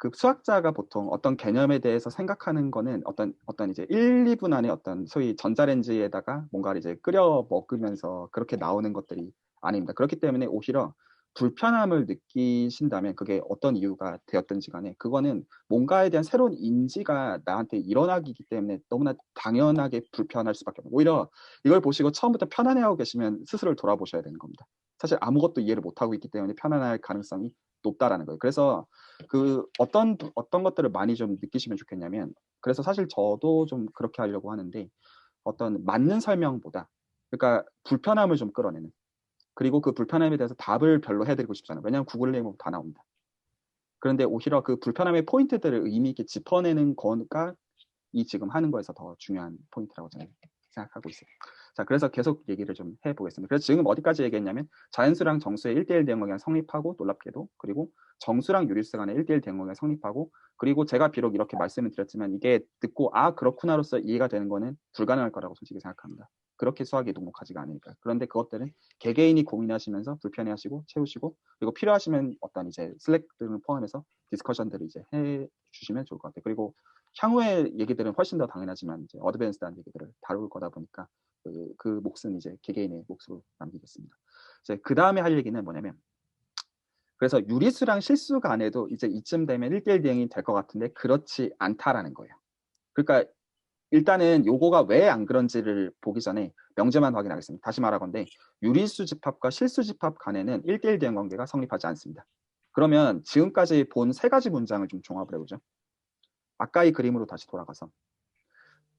그 수학자가 보통 어떤 개념에 대해서 생각하는 거는 어떤 이제 1, 2분 안에 어떤 소위 전자레인지에다가 뭔가를 이제 끓여 먹으면서 그렇게 나오는 것들이 아닙니다. 그렇기 때문에 오히려 불편함을 느끼신다면 그게 어떤 이유가 되었든지 간에 그거는 뭔가에 대한 새로운 인지가 나한테 일어나기 때문에 너무나 당연하게 불편할 수밖에 없어요. 오히려 이걸 보시고 처음부터 편안해하고 계시면 스스로를 돌아보셔야 되는 겁니다. 사실 아무것도 이해를 못하고 있기 때문에 편안할 가능성이 높다라는 거예요. 그래서 그 어떤 것들을 많이 좀 느끼시면 좋겠냐면 그래서 사실 저도 좀 그렇게 하려고 하는데 어떤 맞는 설명보다 그러니까 불편함을 좀 끌어내는 그리고 그 불편함에 대해서 답을 별로 해드리고 싶잖아요. 왜냐하면 구글에 보면 다 나옵니다. 그런데 오히려 그 불편함의 포인트들을 의미 있게 짚어내는 거가 이 지금 하는 거에서 더 중요한 포인트라고 저는 생각하고 있어요. 자, 그래서 계속 얘기를 좀 해보겠습니다. 그래서 지금 어디까지 얘기했냐면 자연수랑 정수의 1대1 대응관계가 성립하고 놀랍게도 그리고 정수랑 유리수 간의 1대1 대응관계가 성립하고 그리고 제가 비록 이렇게 말씀을 드렸지만 이게 듣고 아 그렇구나로서 이해가 되는 거는 불가능할 거라고 솔직히 생각합니다. 그렇게 수학이 녹록하지가 않으니까. 그런데 그것들은 개개인이 고민하시면서 불편해하시고 채우시고 그리고 필요하시면 어떤 이제 슬랙 등을 포함해서 디스커션들을 이제 해 주시면 좋을 것 같아요. 그리고 향후의 얘기들은 훨씬 더 당연하지만 이제 어드밴스드한 얘기들을 다룰 거다 보니까 그 몫은 이제 개개인의 몫으로 남기겠습니다. 이제 그 다음에 할 얘기는 뭐냐면 그래서 유리수랑 실수 간에도 이제 이쯤 되면 1대1 대응이 될 것 같은데 그렇지 않다라는 거예요. 그러니까 일단은 요거가 왜 안 그런지를 보기 전에 명제만 확인하겠습니다. 다시 말하건대 유리수 집합과 실수 집합 간에는 1대1 대응 관계가 성립하지 않습니다. 그러면 지금까지 본 세 가지 문장을 좀 종합을 해보죠. 아까의 그림으로 다시 돌아가서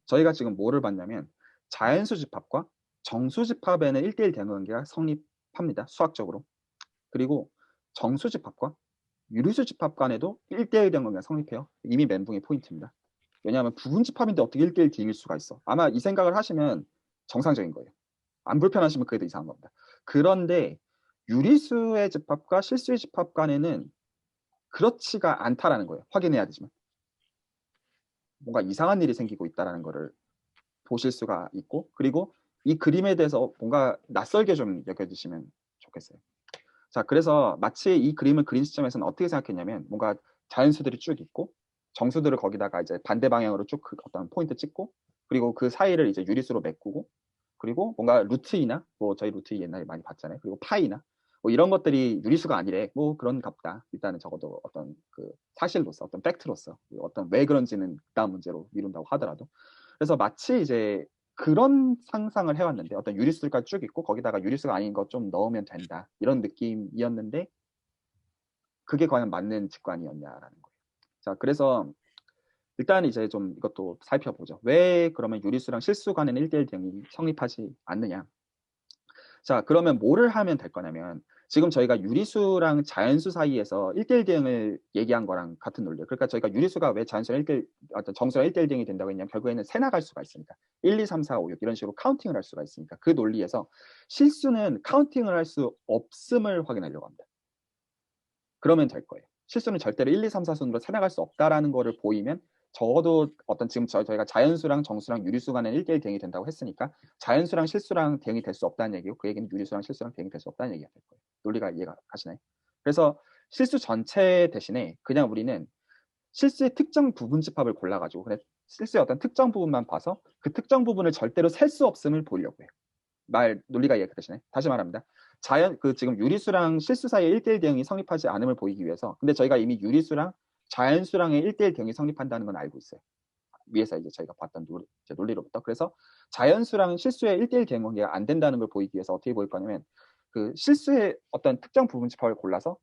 저희가 지금 뭐를 봤냐면 자연수 집합과 정수 집합에는 1대1 대응 관계가 성립합니다. 수학적으로. 그리고 정수 집합과 유리수 집합 간에도 1대1 대응 관계가 성립해요. 이미 멘붕의 포인트입니다. 왜냐하면 부분 집합인데 어떻게 1대1 D일 수가 있어. 아마 이 생각을 하시면 정상적인 거예요. 안 불편하시면 그게 더 이상한 겁니다. 그런데 유리수의 집합과 실수의 집합 간에는 그렇지가 않다라는 거예요. 확인해야 되지만. 뭔가 이상한 일이 생기고 있다는 거를 보실 수가 있고 그리고 이 그림에 대해서 뭔가 낯설게 좀 여겨주시면 좋겠어요. 자, 그래서 마치 이 그림을 그린 시점에서는 어떻게 생각했냐면 뭔가 자연수들이 쭉 있고 정수들을 거기다가 이제 반대 방향으로 쭉 어떤 포인트 찍고 그리고 그 사이를 이제 유리수로 메꾸고 그리고 뭔가 루트이나 뭐 저희 루트 옛날에 많이 봤잖아요. 그리고 파이나 뭐 이런 것들이 유리수가 아니래. 뭐 그런 갑다. 일단은 적어도 어떤 그 사실로서 어떤 팩트로서 어떤 왜 그런지는 그다음 문제로 미룬다고 하더라도 그래서 마치 이제 그런 상상을 해왔는데 어떤 유리수가 쭉 있고 거기다가 유리수가 아닌 거 좀 넣으면 된다 이런 느낌이었는데 그게 과연 맞는 직관이었냐라는 거예요. 자, 그래서 일단 이제 좀 이것도 살펴보죠. 왜 그러면 유리수랑 실수 간에는 1대1 대응이 성립하지 않느냐. 자, 그러면 뭐를 하면 될 거냐면 지금 저희가 유리수랑 자연수 사이에서 1대1 대응을 얘기한 거랑 같은 논리예요. 그러니까 저희가 유리수가 왜 자연수랑 1대1, 어떤 정수랑 1대1 대응이 된다고 했냐면 결국에는 세 나갈 수가 있으니까 1, 2, 3, 4, 5, 6 이런 식으로 카운팅을 할 수가 있으니까 그 논리에서 실수는 카운팅을 할 수 없음을 확인하려고 합니다. 그러면 될 거예요. 실수는 절대로 1, 2, 3, 4 순으로 세 나갈 수 없다라는 거를 보이면 적어도 어떤 지금 저희가 자연수랑 정수랑 유리수 간에 1대1 대응이 된다고 했으니까 자연수랑 실수랑 대응이 될 수 없다는 얘기고 그 얘기는 유리수랑 실수랑 대응이 될 수 없다는 얘기가 될 거예요. 논리가 이해가 가시나요? 그래서 실수 전체 대신에 그냥 우리는 실수의 특정 부분 집합을 골라가지고 그냥 실수의 어떤 특정 부분만 봐서 그 특정 부분을 절대로 셀 수 없음을 보려고 해요. 논리가 이해가 되시나요? 다시 말합니다. 지금 유리수랑 실수 사이의 1대1 대응이 성립하지 않음을 보이기 위해서 근데 저희가 이미 유리수랑 자연수랑의 1대1 대응이 성립한다는 건 알고 있어요. 위에서 이제 저희가 봤던 논리로부터. 그래서 자연수랑 실수의 1대1 대응 관계가 안 된다는 걸 보이기 위해서 어떻게 보일 거냐면 그 실수의 어떤 특정 부분 집합을 골라서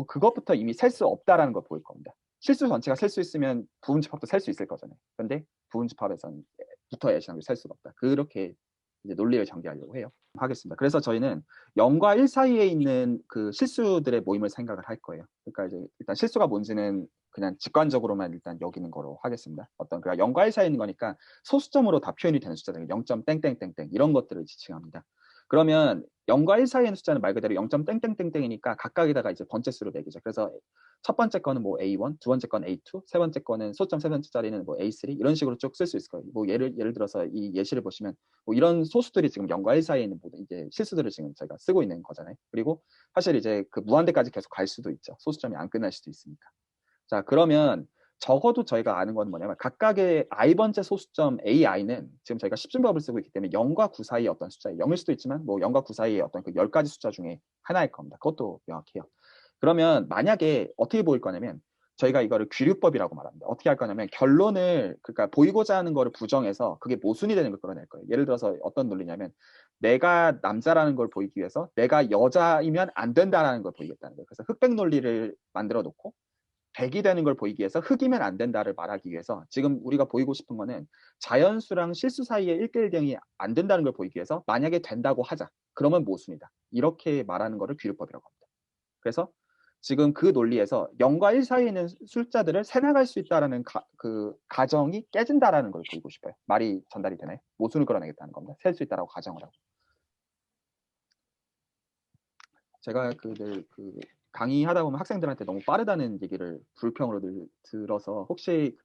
그것부터 이미 셀 수 없다라는 걸 보일 겁니다. 실수 전체가 셀 수 있으면 부분 집합도 셀 수 있을 거잖아요. 그런데 부분 집합에서는 부터 예시하고 셀 수가 없다. 그렇게 이제 논리를 전개하려고 해요. 하겠습니다. 그래서 저희는 0과 1 사이에 있는 그 실수들의 모임을 생각을 할 거예요. 그러니까 이제 일단 실수가 뭔지는 그냥 직관적으로만 일단 여기는 거로 하겠습니다. 그러니까 0과 1 사이에 있는 거니까 소수점으로 다 표현이 되는 숫자들 0점 땡땡땡땡 이런 것들을 지칭합니다. 그러면 0과 1 사이에 있는 숫자는 말 그대로 0점 땡땡땡땡이니까 각각에다가 이제 번째수로 매기죠. 그래서 첫 번째 거는 뭐 A1, 두 번째 건 A2, 세 번째 거는 소점 세 번째짜리는 뭐 A3 이런 식으로 쭉 쓸 수 있을 거예요. 뭐 예를 들어서 이 예시를 보시면 뭐 이런 소수들이 지금 0과 1 사이에 있는 모든 이제 실수들을 지금 저희가 쓰고 있는 거잖아요. 그리고 사실 이제 그 무한대까지 계속 갈 수도 있죠. 소수점이 안 끝날 수도 있으니까. 자, 그러면 적어도 저희가 아는 건 뭐냐면 각각의 i번째 소수점 ai는 지금 저희가 십진법을 쓰고 있기 때문에 0과 9 사이의 어떤 숫자예요. 0일 수도 있지만 뭐 0과 9 사이의 어떤 그 10가지 숫자 중에 하나일 겁니다. 그것도 명확해요. 그러면 만약에 어떻게 보일 거냐면 저희가 이거를 귀류법이라고 말합니다. 어떻게 할 거냐면 결론을 그러니까 보이고자 하는 거를 부정해서 그게 모순이 되는 걸 끌어낼 거예요. 예를 들어서 어떤 논리냐면 내가 남자라는 걸 보이기 위해서 내가 여자이면 안 된다라는 걸 보이겠다는 거예요. 그래서 흑백 논리를 만들어 놓고 백이 되는 걸 보이기 위해서 흑이면 안 된다를 말하기 위해서 지금 우리가 보이고 싶은 거는 자연수랑 실수 사이에 1대1 대응이 안 된다는 걸 보이기 위해서 만약에 된다고 하자. 그러면 모순이다. 이렇게 말하는 거를 귀류법이라고 합니다. 그래서 지금 그 논리에서 0과 1 사이에 있는 숫자들을 세나갈 수 있다는 그 가정이 깨진다라는 걸 보이고 싶어요. 말이 전달이 되나요? 모순을 끌어내겠다는 겁니다. 셀 수 있다라고 가정을 하고. 제가 늘 강의하다 보면 학생들한테 너무 빠르다는 얘기를 불평으로 늘 들어서 혹시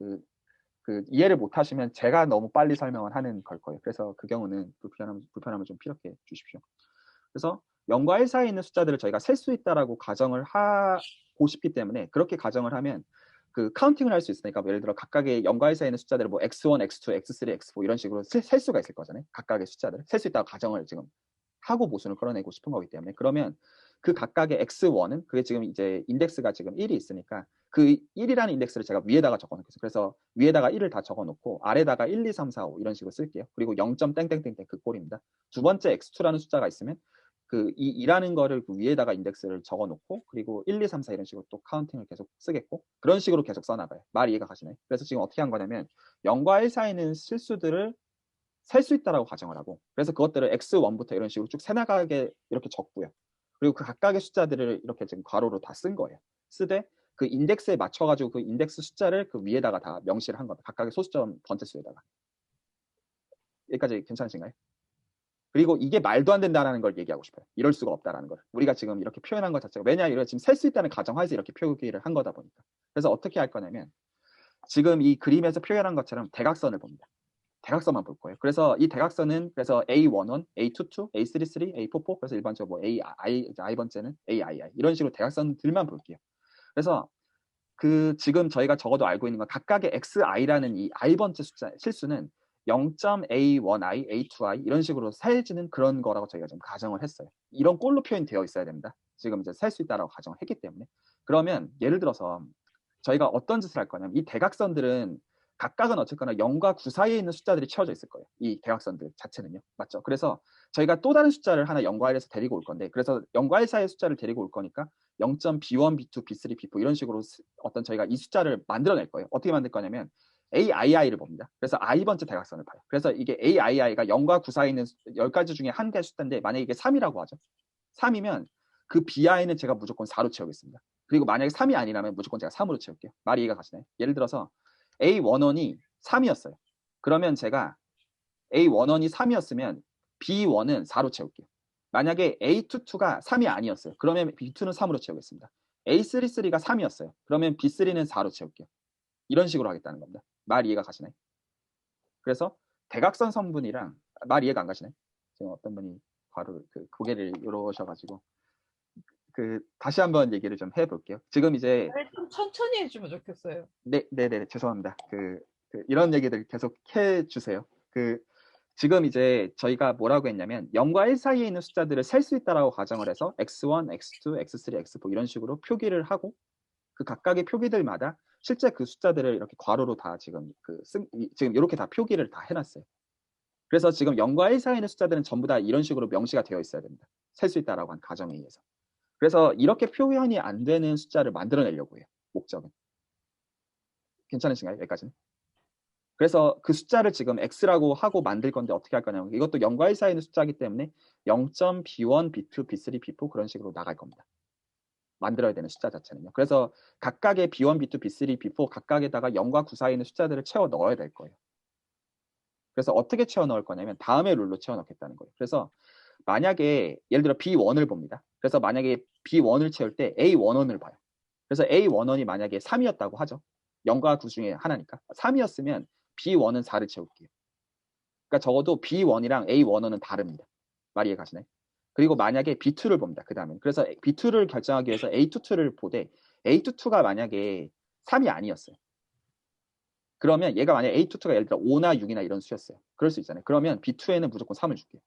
이해를 못 하시면 제가 너무 빨리 설명을 하는 걸 거예요. 그래서 그 경우는 불편함을 좀 피력해 주십시오. 그래서 0과 1 사이에 있는 숫자들을 저희가 셀 수 있다라고 가정을 하고 싶기 때문에 그렇게 가정을 하면 그 카운팅을 할 수 있으니까 예를 들어 각각의 0과 1 사이에 있는 숫자들을 뭐 x1, x2, x3, x4 이런 식으로 셀 수가 있을 거잖아요. 각각의 숫자들을 셀 수 있다고 가정을 지금 하고 모순을 끌어내고 싶은 거기 때문에 그러면 그 각각의 x1은 그게 지금 이제 인덱스가 지금 1이 있으니까 그 1이라는 인덱스를 제가 위에다가 적어놓겠어요. 그래서 위에다가 1을 다 적어놓고 아래다가 1, 2, 3, 4, 5 이런 식으로 쓸게요. 그리고 0. 땡땡땡땡 그 꼴입니다. 두 번째 x2라는 숫자가 있으면 이 2라는 거를 그 위에다가 인덱스를 적어놓고 그리고 1, 2, 3, 4 이런 식으로 또 카운팅을 계속 쓰겠고 그런 식으로 계속 써나가요. 말 이해가 가시나요? 그래서 지금 어떻게 한 거냐면 0과 1 사이는 실수들을 셀 수 있다라고 가정을 하고 그래서 그것들을 x1부터 이런 식으로 쭉 세나가게 이렇게 적고요. 그리고 그 각각의 숫자들을 이렇게 지금 괄호로 다 쓴 거예요. 쓰되 그 인덱스에 맞춰가지고 그 인덱스 숫자를 그 위에다가 다 명시를 한 겁니다. 각각의 소수점 번째 수에다가. 여기까지 괜찮으신가요? 그리고 이게 말도 안 된다라는 걸 얘기하고 싶어요. 이럴 수가 없다라는 걸. 우리가 지금 이렇게 표현한 것 자체가 왜냐 이거 지금 셀 수 있다는 가정하에서 이렇게 표기를 한 거다 보니까. 그래서 어떻게 할 거냐면 지금 이 그림에서 표현한 것처럼 대각선을 봅니다. 대각선만 볼 거예요. 그래서 이 대각선은 그래서 A11, A22, A33, A44 그래서 일반적으로 뭐 I번째는 AII 이런 식으로 대각선들만 볼게요. 그래서 지금 저희가 적어도 알고 있는 건 각각의 XI라는 이 I번째 숫자 실수는 0.A1i, A2i 이런 식으로 세지는 그런 거라고 저희가 좀 가정을 했어요. 이런 꼴로 표현되어 있어야 됩니다. 지금 이제 셀 수 있다라고 가정을 했기 때문에. 그러면 예를 들어서 저희가 어떤 짓을 할 거냐면 이 대각선들은 각각은 어쨌거나 0과 9 사이에 있는 숫자들이 채워져 있을 거예요. 이 대각선들 자체는요. 맞죠? 그래서 저희가 또 다른 숫자를 하나 0과 1에서 데리고 올 건데 그래서 0과 1 사이의 숫자를 데리고 올 거니까 0.B1, B2, B3, B4 이런 식으로 어떤 저희가 이 숫자를 만들어낼 거예요. 어떻게 만들 거냐면 AII를 봅니다. 그래서 I번째 대각선을 봐요. 그래서 이게 AII가 0과 9 사이에 있는 10가지 중에 한 개의 숫자인데 만약에 이게 3이라고 하죠. 3이면 그 BI는 제가 무조건 4로 채우겠습니다. 그리고 만약에 3이 아니라면 무조건 제가 3으로 채울게요. 말이 이해가 가시나요? 예를 들어서 A11이 3이었어요. 그러면 제가 A11이 3이었으면 B1은 4로 채울게요. 만약에 A22가 3이 아니었어요. 그러면 B2는 3으로 채우겠습니다. A33가 3이었어요. 그러면 B3는 4로 채울게요. 이런 식으로 하겠다는 겁니다. 말 이해가 가시나요? 그래서 대각선 성분이랑 말 이해가 안 가시나요? 지금 어떤 분이 바로 고개를 이러셔가지고 다시 한번 얘기를 좀 해볼게요. 지금 이제 좀 천천히 해주면 좋겠어요. 네네네 죄송합니다. 이런 얘기들 계속 해주세요. 지금 이제 저희가 뭐라고 했냐면 0과 1 사이에 있는 숫자들을 셀 수 있다라고 가정을 해서 x1, x2, x3, x4 이런 식으로 표기를 하고 그 각각의 표기들마다 실제 그 숫자들을 이렇게 괄호로 다 지금 지금 이렇게 다 표기를 다 해놨어요. 그래서 지금 0과 1 사이에 있는 숫자들은 전부 다 이런 식으로 명시가 되어 있어야 됩니다. 셀 수 있다라고 한 가정에 의해서. 그래서 이렇게 표현이 안 되는 숫자를 만들어내려고 해요. 목적은. 괜찮으신가요? 여기까지는? 그래서 그 숫자를 지금 x라고 하고 만들 건데 어떻게 할 거냐면 이것도 0과 1 사이에 있는 숫자이기 때문에 0.b1, b2, b3, b4 그런 식으로 나갈 겁니다. 만들어야 되는 숫자 자체는요. 그래서 각각의 b1, b2, b3, b4 각각에다가 0과 9 사이에 있는 숫자들을 채워 넣어야 될 거예요. 그래서 어떻게 채워 넣을 거냐면 다음의 룰로 채워 넣겠다는 거예요. 그래서 만약에 예를 들어 B1을 봅니다. 그래서 만약에 B1을 채울 때 A11을 봐요. 그래서 A11이 만약에 3이었다고 하죠. 0과 9 중에 하나니까. 3이었으면 B1은 4를 채울게요. 그러니까 적어도 B1이랑 A11은 다릅니다. 말 이해 가시나요? 그리고 만약에 B2를 봅니다. 그 다음에. 그래서 B2를 결정하기 위해서 A22를 보되 A22가 만약에 3이 아니었어요. 그러면 얘가 만약에 A22가 예를 들어 5나 6이나 이런 수였어요. 그럴 수 있잖아요. 그러면 B2에는 무조건 3을 줄게요.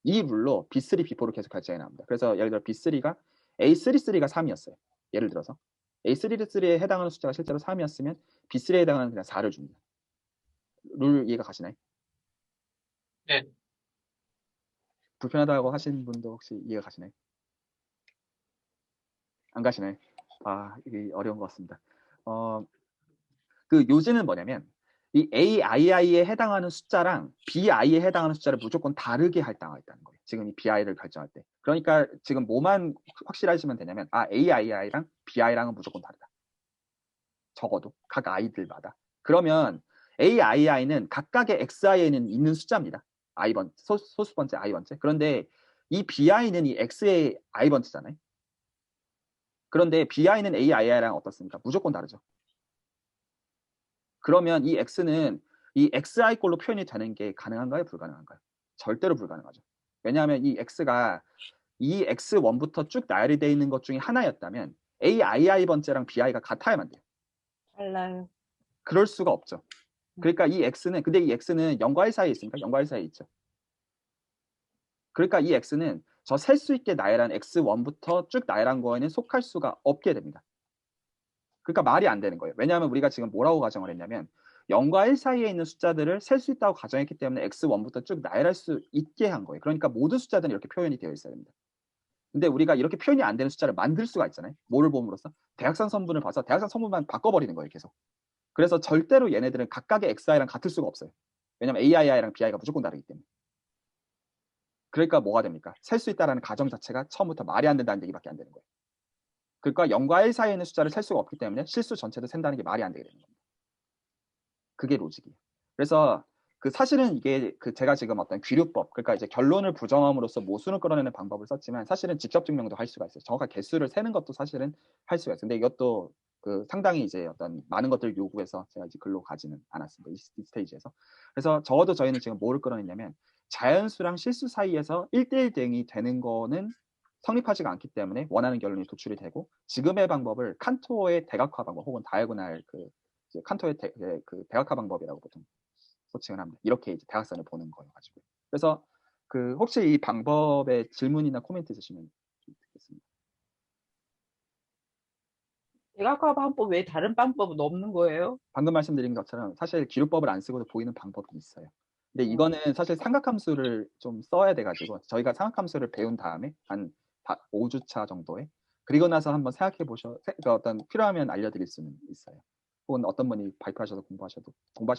이 룰로 B3, B4를 계속 결정해 나옵니다. 그래서 예를 들어 B3가 A33가 3이었어요. 예를 들어서 A33에 해당하는 숫자가 실제로 3이었으면 B3에 해당하는 그냥 4를 줍니다. 룰 이해가 가시나요? 네. 불편하다고 하신 분도 혹시 이해가 가시나요? 안 가시나요? 아, 이게 어려운 것 같습니다. 그 요지는 뭐냐면 이 AII에 해당하는 숫자랑 BI에 해당하는 숫자를 무조건 다르게 할당하고 있다는 거예요. 지금 이 BI를 결정할 때. 그러니까 지금 뭐만 확실하시면 되냐면 AII랑 BI랑은 무조건 다르다. 적어도 각 아이들마다. 그러면 AII는 각각의 XI에는 있는 숫자입니다. 소수 번째, I 번째. 그런데 이 BI는 이 X의 I 번째잖아요. 그런데 BI는 AII랑 어떻습니까? 무조건 다르죠. 그러면 이 X는 이 XI 꼴로 표현이 되는 게 가능한가요? 불가능한가요? 절대로 불가능하죠. 왜냐하면 이 X가 이 X1부터 쭉 나열이 되어 있는 것 중에 하나였다면 AII 번째랑 BI가 같아야만 돼요. 달라요. 그럴 수가 없죠. 그러니까 이 X는, 근데 이 X는 0과 1 사이에 있으니까 0과 1 사이에 있죠. 그러니까 이 X는 저 셀 수 있게 나열한 X1부터 쭉 나열한 거에는 속할 수가 없게 됩니다. 그러니까 말이 안 되는 거예요. 왜냐하면 우리가 지금 뭐라고 가정을 했냐면 0과 1 사이에 있는 숫자들을 셀 수 있다고 가정했기 때문에 X1부터 쭉 나열할 수 있게 한 거예요. 그러니까 모든 숫자들은 이렇게 표현이 되어 있어야 됩니다. 근데 우리가 이렇게 표현이 안 되는 숫자를 만들 수가 있잖아요. 뭐를 봄으로써? 대각선 선분을 봐서 대각선 선분만 바꿔버리는 거예요. 계속. 그래서 절대로 얘네들은 각각의 XI랑 같을 수가 없어요. 왜냐면 AII랑 BI가 무조건 다르기 때문에. 그러니까 뭐가 됩니까? 셀 수 있다라는 가정 자체가 처음부터 말이 안 된다는 얘기밖에 안 되는 거예요. 그러니까 0과 1 사이에 있는 숫자를 셀 수가 없기 때문에 실수 전체도 센다는 게 말이 안 되게 되는 겁니다. 그게 로직이에요. 그래서 그 사실은 이게 그 제가 지금 어떤 귀류법, 그러니까 이제 결론을 부정함으로써 모순을 끌어내는 방법을 썼지만 사실은 직접 증명도 할 수가 있어요. 정확한 개수를 세는 것도 사실은 할 수가 있어요. 근데 이것도 그 상당히 이제 어떤 많은 것들을 요구해서 제가 이제 글로 가지는 않았습니다. 이 스테이지에서. 그래서 적어도 저희는 지금 뭐를 끌어냈냐면 자연수랑 실수 사이에서 1대1 대응이 되는 거는 성립하지가 않기 때문에 원하는 결론이 도출이 되고 지금의 방법을 칸토의 대각화 방법 혹은 다이아고날 칸토의 그 대각화 방법이라고 보통 소칭을 합니다. 이렇게 이제 대각선을 보는 거여 가지고. 그래서 그 혹시 이 방법에 질문이나 코멘트 있으시면 듣겠습니다. 대각화 방법 외에 다른 방법은 없는 거예요? 방금 말씀드린 것처럼 사실 기록법을 안 쓰고도 보이는 방법이 있어요. 근데 이거는 사실 삼각함수를 좀 써야 돼가지고 저희가 삼각함수를 배운 다음에 한 5주차 정도에 그리고 나서 한번 생각해 보셔 그러니까 어떤 필요하면 알려드릴 수는 있어요. 혹은 어떤 분이 발표하셔도 공부하셔도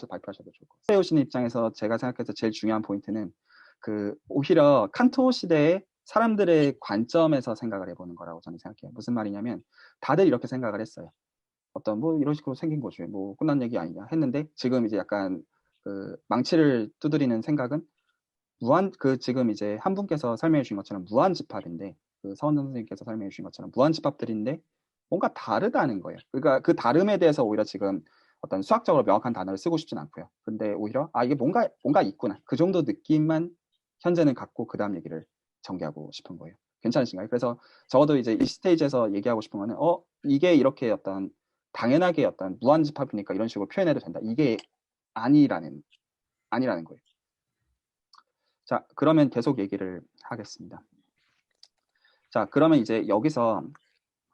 발표하셔도 좋을 것 같아요. 세우시는 입장에서 제가 생각해서 제일 중요한 포인트는 그 오히려 칸토 시대의 사람들의 관점에서 생각을 해보는 거라고 저는 생각해요. 무슨 말이냐면 다들 이렇게 생각을 했어요. 어떤 뭐 이런 식으로 생긴 거지 뭐 끝난 얘기 아니냐 했는데 지금 이제 약간 그 망치를 두드리는 생각은 그 지금 이제 한 분께서 설명해 주신 것처럼 무한집합인데 그 서원 선생님께서 설명해 주신 것처럼 무한집합들인데 뭔가 다르다는 거예요. 그러니까 그 다름에 대해서 오히려 지금 어떤 수학적으로 명확한 단어를 쓰고 싶진 않고요. 근데 오히려 이게 뭔가 있구나 그 정도 느낌만 현재는 갖고 그 다음 얘기를 전개하고 싶은 거예요. 괜찮으신가요? 그래서 적어도 이제 이 스테이지에서 얘기하고 싶은 거는 이게 이렇게 어떤 당연하게 어떤 무한집합이니까 이런 식으로 표현해도 된다. 이게 아니라는 거예요. 자, 그러면 계속 얘기를 하겠습니다. 자, 그러면 이제 여기서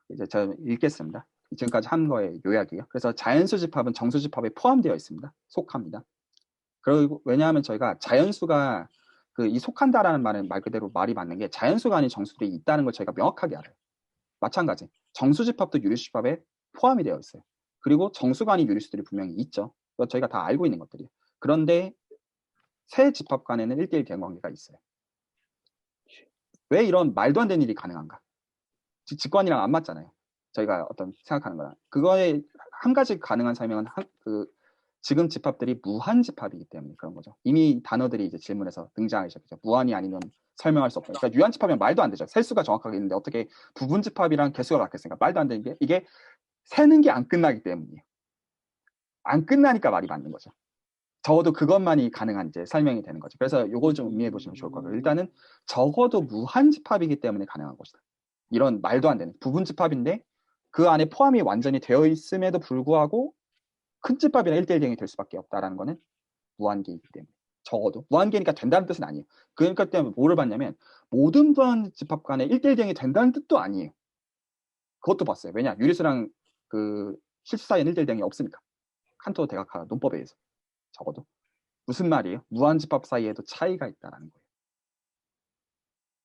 이제 제가 읽겠습니다. 지금까지 한 거의 요약이에요. 그래서 자연수 집합은 정수 집합에 포함되어 있습니다. 속합니다. 그리고 왜냐하면 저희가 자연수가 이 속한다라는 말은 말 그대로 말이 맞는 게 자연수가 아닌 정수들이 있다는 걸 저희가 명확하게 알아요. 마찬가지. 정수 집합도 유리수 집합에 포함이 되어 있어요. 그리고 정수가 아닌 유리수들이 분명히 있죠. 저희가 다 알고 있는 것들이에요. 그런데 세 집합 간에는 1대1 대응관계가 있어요. 왜 이런 말도 안 되는 일이 가능한가? 직관이랑 안 맞잖아요. 저희가 어떤 생각하는 거랑. 그거에 한 가지 가능한 설명은 지금 집합들이 무한 집합이기 때문에 그런 거죠. 이미 단어들이 이제 질문에서 등장하기 시작했죠. 무한이 아니면 설명할 수 없다. 그러니까 유한 집합이면 말도 안 되죠. 셀수가 정확하게 있는데 어떻게 부분 집합이랑 개수가 같겠습니까? 말도 안 되는 게 이게 세는 게 안 끝나기 때문이에요. 안 끝나니까 말이 맞는 거죠. 적어도 그것만이 가능한 이제 설명이 되는 거죠. 그래서 이거 좀 의미해 보시면 좋을 것 같아요. 일단은 적어도 무한 집합이기 때문에 가능한 것이다. 이런 말도 안 되는 부분 집합인데 그 안에 포함이 완전히 되어 있음에도 불구하고 큰 집합이나 1대1 대응이 될 수밖에 없다라는 거는 무한계이기 때문에. 적어도 무한계니까 된다는 뜻은 아니에요. 그러니까 때문에 뭐를 봤냐면 모든 무한 집합 간에 1대1 대응이 된다는 뜻도 아니에요. 그것도 봤어요. 왜냐? 유리수랑 그 실수 사이에는 1대1 대응이 없으니까. 칸토 대각화 논법에 의해서. 적어도. 무슨 말이에요? 무한 집합 사이에도 차이가 있다는 거예요.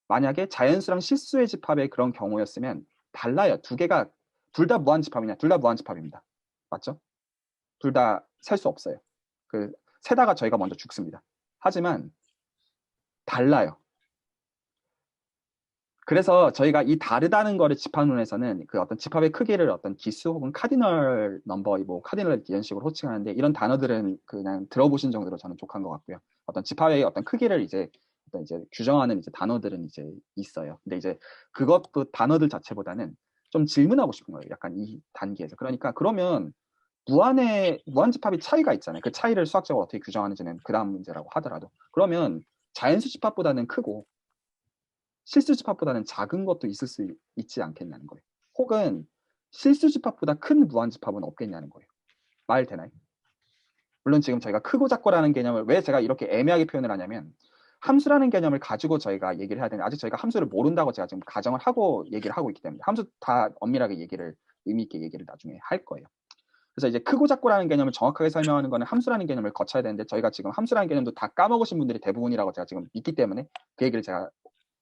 만약에 자연수랑 실수의 집합의 그런 경우였으면 달라요. 두 개가 둘 다 무한 집합이냐? 둘 다 무한 집합입니다. 맞죠? 둘 다 셀 수 없어요. 그 세다가 저희가 먼저 죽습니다. 하지만 달라요. 그래서 저희가 이 다르다는 거를 집합론에서는 그 어떤 집합의 크기를 어떤 기수 혹은 카디널 넘버, 뭐 카디널 이런 식으로 호칭하는데 이런 단어들은 그냥 들어보신 정도로 저는 족한 것 같고요. 어떤 집합의 어떤 크기를 이제 규정하는 이제 단어들은 이제 있어요. 근데 이제 그것도 단어들 자체보다는 좀 질문하고 싶은 거예요. 약간 이 단계에서. 그러니까 그러면 무한 집합이 차이가 있잖아요. 그 차이를 수학적으로 어떻게 규정하는지는 그 다음 문제라고 하더라도. 그러면 자연수 집합보다는 크고 실수 집합보다는 작은 것도 있을 수 있지 않겠냐는 거예요. 혹은 실수 집합보다 큰 무한 집합은 없겠냐는 거예요. 말 되나요? 물론 지금 저희가 크고 작고라는 개념을 왜 제가 이렇게 애매하게 표현을 하냐면 함수라는 개념을 가지고 저희가 얘기를 해야 되는데 아직 저희가 함수를 모른다고 제가 지금 가정을 하고 얘기를 하고 있기 때문에 함수 다 엄밀하게 의미 있게 얘기를 나중에 할 거예요. 그래서 이제 크고 작고라는 개념을 정확하게 설명하는 거는 함수라는 개념을 거쳐야 되는데 저희가 지금 함수라는 개념도 다 까먹으신 분들이 대부분이라고 제가 지금 믿기 때문에 그 얘기를 제가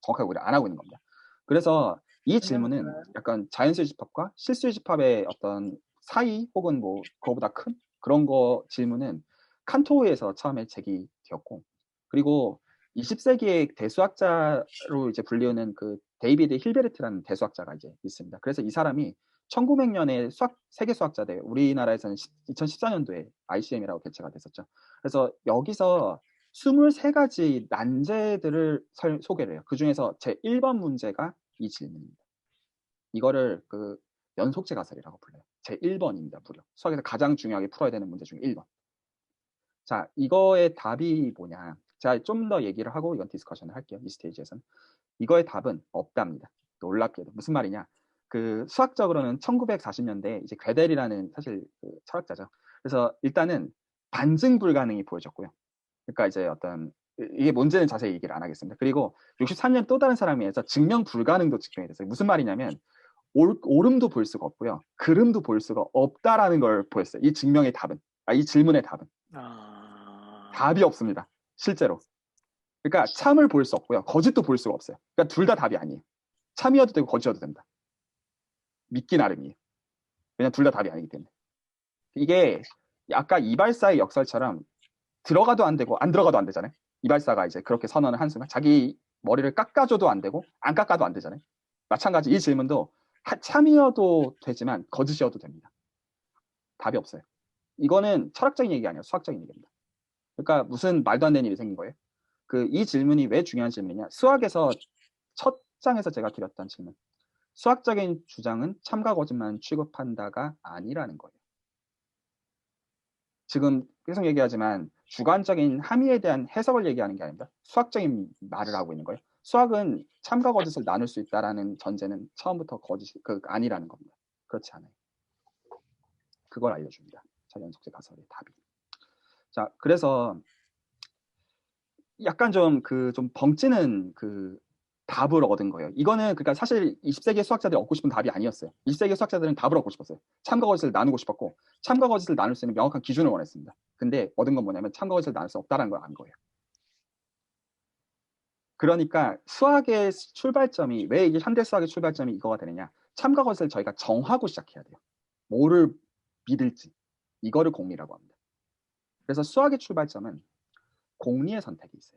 정확하게 우리 안 하고 있는 겁니다. 그래서 이 질문은 약간 자연수의 집합과 실수의 집합의 어떤 사이 혹은 뭐 그거보다 큰 그런 거 질문은 칸토에서 처음에 제기되었고 그리고 20세기의 대수학자로 이제 불리우는 그 데이비드 힐베르트라는 대수학자가 이제 있습니다. 그래서 이 사람이 1900년에 세계 수학자대 우리나라에서는 2014년도에 ICM이라고 개최가 됐었죠. 그래서 여기서 23가지 난제들을 소개를 해요. 그 중에서 제 1번 문제가 이 질문입니다. 이거를 그 연속제 가설이라고 불러요. 제 1번입니다. 무려. 수학에서 가장 중요하게 풀어야 되는 문제 중에 1번. 자, 이거의 답이 뭐냐. 제가 좀 더 얘기를 하고 이건 디스커션을 할게요. 이 스테이지에서는. 이거의 답은 없답니다. 놀랍게도. 무슨 말이냐. 그 수학적으로는 1940년대 이제 괴델이라는 사실 그 철학자죠. 그래서 일단은 반증 불가능이 보여졌고요. 그러니까 이제 어떤 이게 뭔지는 자세히 얘기를 안 하겠습니다. 그리고 63년 또 다른 사람에 의해서 증명 불가능도 증명이 됐어요. 무슨 말이냐면 오름도 볼 수가 없고요. 그름도 볼 수가 없다라는 걸 보였어요. 이 증명의 답은. 이 질문의 답은. 답이 없습니다. 실제로. 그러니까 참을 볼 수 없고요. 거짓도 볼 수가 없어요. 그러니까 둘 다 답이 아니에요. 참이어도 되고 거짓이어도 됩니다. 믿기 나름이에요. 왜냐면 둘 다 답이 아니기 때문에. 이게 아까 이발사의 역설처럼 들어가도 안 되고 안 들어가도 안 되잖아요. 이발사가 이제 그렇게 선언을 한 순간 자기 머리를 깎아줘도 안 되고 안 깎아도 안 되잖아요. 마찬가지 이 질문도 참이어도 되지만 거짓이어도 됩니다. 답이 없어요. 이거는 철학적인 얘기 아니에요. 수학적인 얘기입니다. 그러니까 무슨 말도 안 되는 일이 생긴 거예요. 이 질문이 왜 중요한 질문이냐. 수학에서 첫 장에서 제가 드렸던 질문. 수학적인 주장은 참과 거짓만 취급한다가 아니라는 거예요. 지금 계속 얘기하지만 주관적인 함의에 대한 해석을 얘기하는 게 아닙니다. 수학적인 말을 하고 있는 거예요. 수학은 참과 거짓을 나눌 수 있다라는 전제는 처음부터 아니라는 겁니다. 그렇지 않아요. 그걸 알려줍니다. 자, 연속제 가설의 답이. 자, 그래서 약간 좀 벙찌는 답을 얻은 거예요. 이거는 그러니까 사실 20세기 수학자들이 얻고 싶은 답이 아니었어요. 20세기 수학자들은 답을 얻고 싶었어요. 참과 거짓을 나누고 싶었고 참과 거짓을 나눌 수 있는 명확한 기준을 원했습니다. 근데 얻은 건 뭐냐면 참과 거짓을 나눌 수 없다는 걸 안 거예요. 그러니까 수학의 출발점이 왜 이게 현대 수학의 출발점이 이거가 되느냐. 참과 거짓을 저희가 정하고 시작해야 돼요. 뭐를 믿을지. 이거를 공리라고 합니다. 그래서 수학의 출발점은 공리의 선택이 있어요.